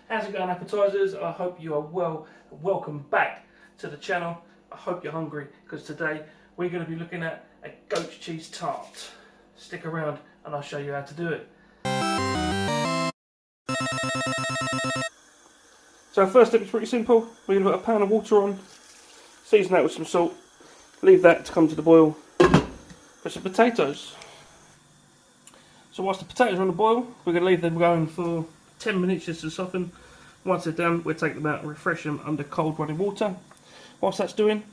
How's it going, appetisers? I hope you are well. Welcome back to the channel. I hope you're hungry because today we're going to be looking at a goat cheese tart. Stick around and I'll show you how to do it. So first step is pretty simple. We're going to put a pan of water on, season that with some salt, leave that to come to the boil. Put some potatoes. So whilst the potatoes are on the boil, we're going to leave them going for 10 minutes just to soften. Once they're done, we'll take them out and refresh them under cold running water. Whilst that's doing,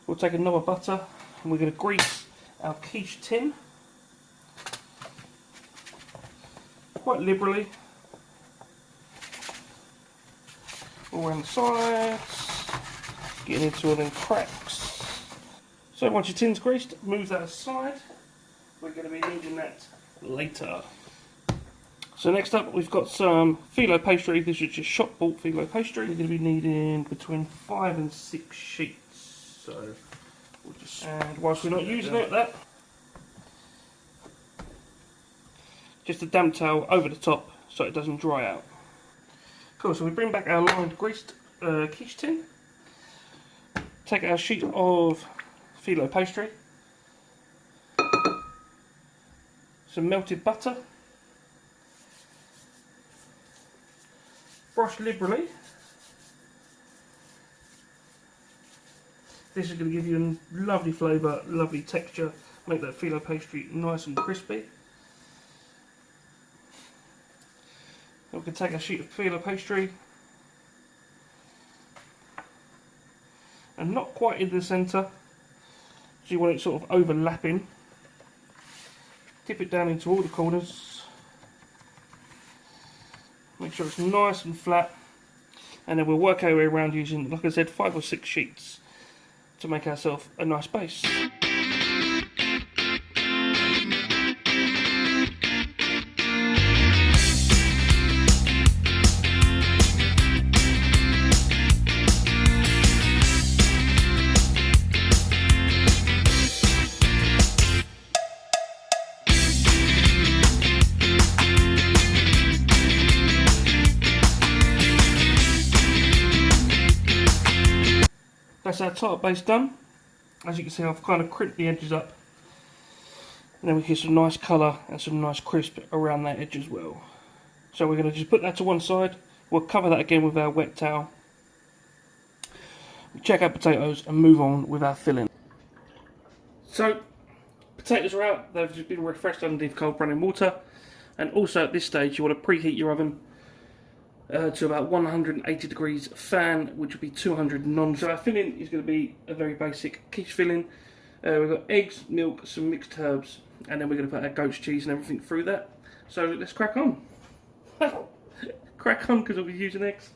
we'll take a knob of butter and we're going to grease our quiche tin quite liberally all around the sides, getting into all them cracks. So once your tin's greased, move that aside. We're going to be needing that later. So next up we've got some Filo pastry. This is just shop bought Filo pastry. We're going to be needing between 5 and 6 sheets. So we'll just, and whilst we're not using it, that just a damp towel over the top so it doesn't dry out. Cool, so we bring back our lined greased quiche tin. Take our sheet of Filo pastry, some melted butter, brush liberally. This is going to give you a lovely flavour, lovely texture, make that Filo pastry nice and crispy. We can take a sheet of Filo pastry and not quite in the centre, so you want it sort of overlapping. Dip it down into all the corners. Make sure it's nice and flat, and then we'll work our way around using, like I said, 5 or 6 sheets to make ourselves a nice base. That's our tart base done. As you can see, I've kind of crimped the edges up. And then we get some nice colour and some nice crisp around that edge as well. So we're going to just put that to one side. We'll cover that again with our wet towel. We check our potatoes and move on with our filling. So, potatoes are out. They've just been refreshed underneath cold running water. And also at this stage, you want to preheat your oven to about 180 degrees fan, which will be 200 non. So our filling is going to be a very basic quiche filling. We've got eggs, milk, some mixed herbs, and then we're going to put our goat's cheese and everything through that. So let's crack on. Crack on, because I'll be using eggs.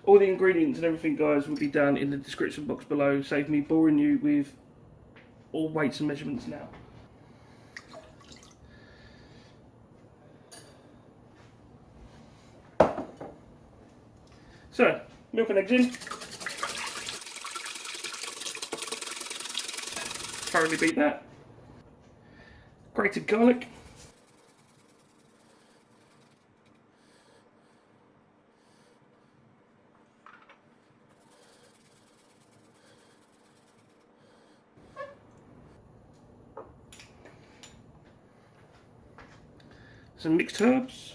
All the ingredients and everything, guys, will be down in the description box below. Save me boring you with all weights and measurements now. So, milk and eggs in. Thoroughly beat that. Grated garlic. Some mixed herbs.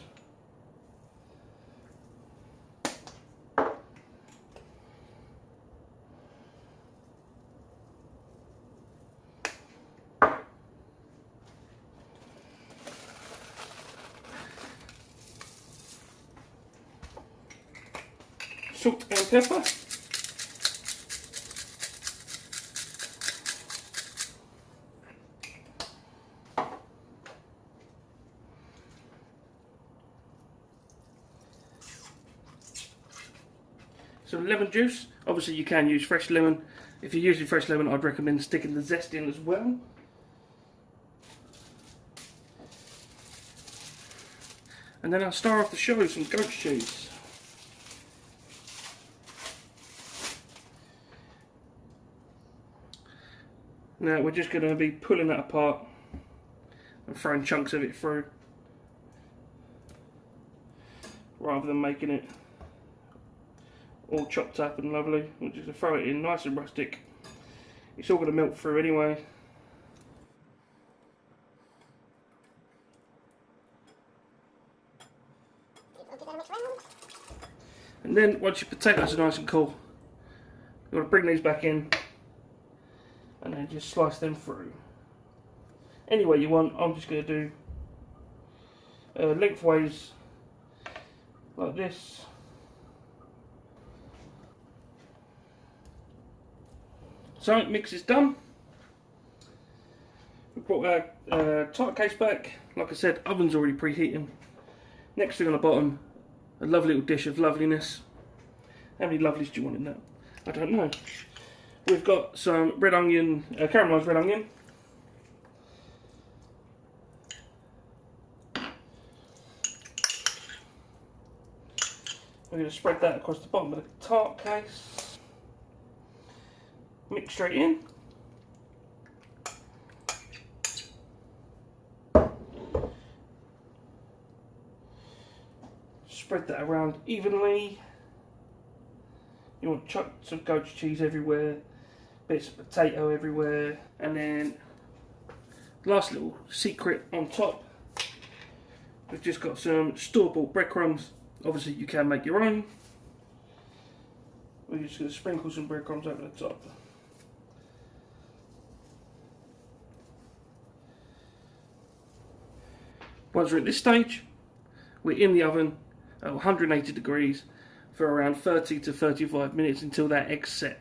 Salt and pepper. Some lemon juice. Obviously you can use fresh lemon. If you're using fresh lemon, I'd recommend sticking the zest in as well. And then I'll star off the show with some goat cheese. Now we're just going to be pulling that apart and throwing chunks of it through, rather than making it all chopped up and lovely. We're just going to throw it in nice and rustic. It's all going to melt through anyway. And then once your potatoes are nice and cool, you want to bring these back in and then just slice them through any way you want. I'm just going to do lengthways like this. So mix is done. We've brought our tart case back. Like I said, oven's already preheating. Next thing on the bottom, a lovely little dish of loveliness. How many lovelies do you want in that? I don't know. We've got some red onion, caramelised red onion. We're going to spread that across the bottom of the tart case. Mix straight in. Spread that around evenly. You want chunks of goat cheese everywhere, bits of potato everywhere, and then last little secret on top, we've just got some store-bought breadcrumbs. Obviously you can make your own. We're just going to sprinkle some breadcrumbs over the top. Once we're at this stage, we're in the oven at 180 degrees for around 30 to 35 minutes until that egg's set.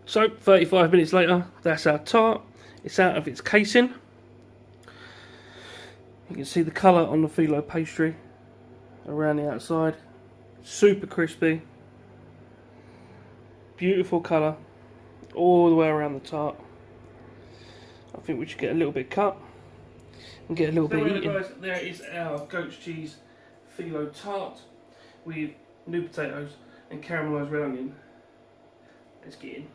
So 35 minutes later, that's our tart. It's out of its casing. You can see the colour on the Filo pastry around the outside. Super crispy. Beautiful colour all the way around the tart. I think we should get a little bit cut and get a little bit eaten. Guys, there is our goat's cheese Filo tart with new potatoes and caramelised red onion. Let's get in.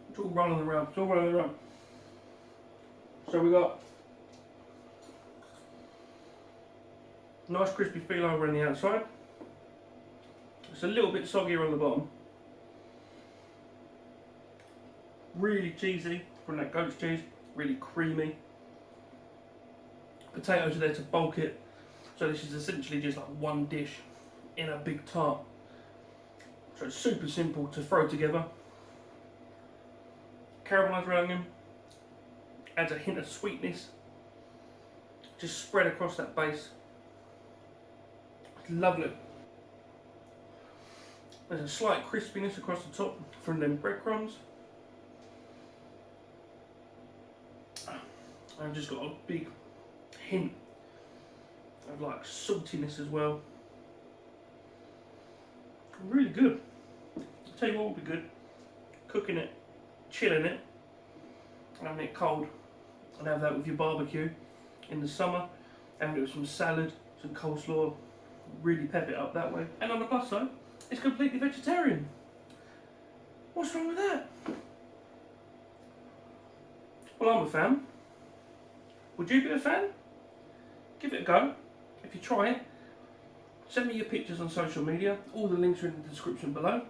It's all rolling around, it's all rolling around. So we got nice crispy Filo around the outside. It's a little bit soggier on the bottom. Really cheesy from that goat's cheese, really creamy. Potatoes are there to bulk it. So this is essentially just like one dish in a big tart. So it's super simple to throw together. Caramelised red onion adds a hint of sweetness, just spread across that base. It's lovely. There's a slight crispiness across the top from them breadcrumbs. I've just got a big hint of like saltiness as well. Really good. I'll tell you what will be good. Cooking it, chilling it, having it cold and have that with your barbecue in the summer, and it with some salad, some coleslaw, really pep it up that way. And on the plus side, it's completely vegetarian. What's wrong with that? Well, I'm a fan. Would you be a fan? Give it a go. If you try it, send me your pictures on social media. All the links are in the description below.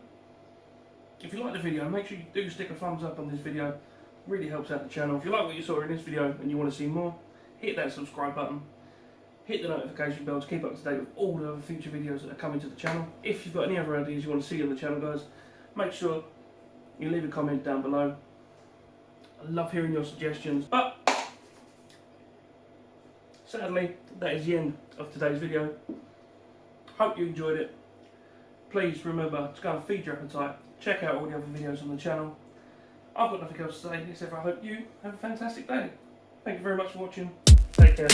If you like the video, make sure you do stick a thumbs up on this video. It really helps out the channel. If you like what you saw in this video and you want to see more, hit that subscribe button. Hit the notification bell to keep up to date with all the other future videos that are coming to the channel. If you've got any other ideas you want to see on the channel, guys, make sure you leave a comment down below. I love hearing your suggestions. But sadly, that is the end of today's video. Hope you enjoyed it. Please remember to go and feed your appetite. Check out all the other videos on the channel. I've got nothing else to say except I hope you have a fantastic day. Thank you very much for watching. Take care.